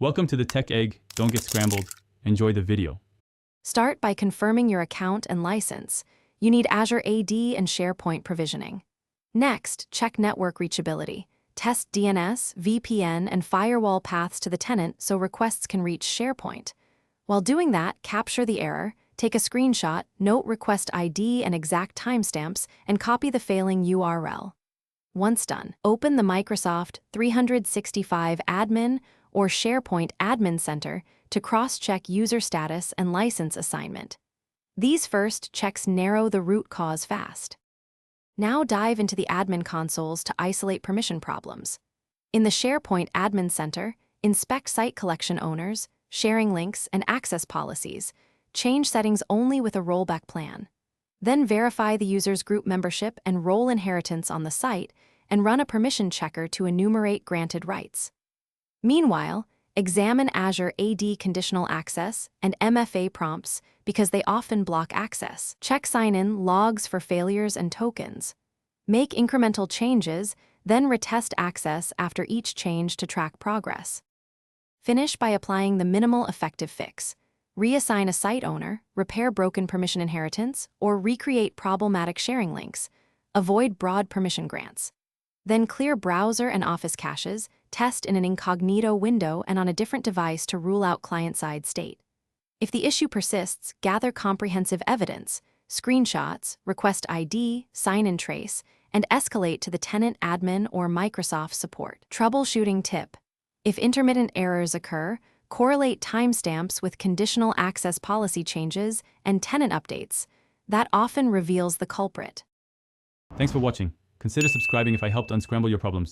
Welcome to the Tech Egg. Don't get scrambled. Enjoy the video. Start by confirming your account and license. You need Azure AD and Sharepoint provisioning. Next, check network reachability. Test DNS, VPN, and firewall paths to the tenant so requests can reach Sharepoint. While doing that, capture the error, take a screenshot, note request ID and exact timestamps, and copy the failing URL. Once done, open the Microsoft 365 Admin or SharePoint Admin Center to cross-check user status and license assignment. These first checks narrow the root cause fast. Now dive into the admin consoles to isolate permission problems. In the SharePoint Admin Center, inspect site collection owners, sharing links, and access policies. Change settings only with a rollback plan. Then verify the user's group membership and role inheritance on the site, and run a permission checker to enumerate granted rights. Meanwhile, examine Azure AD conditional access and MFA prompts because they often block access. Check sign-in logs for failures and tokens. Make incremental changes, then retest access after each change to track progress. Finish by applying the minimal effective fix. Reassign a site owner, repair broken permission inheritance, or recreate problematic sharing links. Avoid broad permission grants. Then clear browser and Office caches, test in an incognito window and on a different device to rule out client-side state. If the issue persists, gather comprehensive evidence, screenshots, request ID, sign and trace, and escalate to the tenant admin or Microsoft support. Troubleshooting tip. If intermittent errors occur, correlate timestamps with conditional access policy changes and tenant updates. That often reveals the culprit. Thanks for watching. Consider subscribing if I helped unscramble your problems.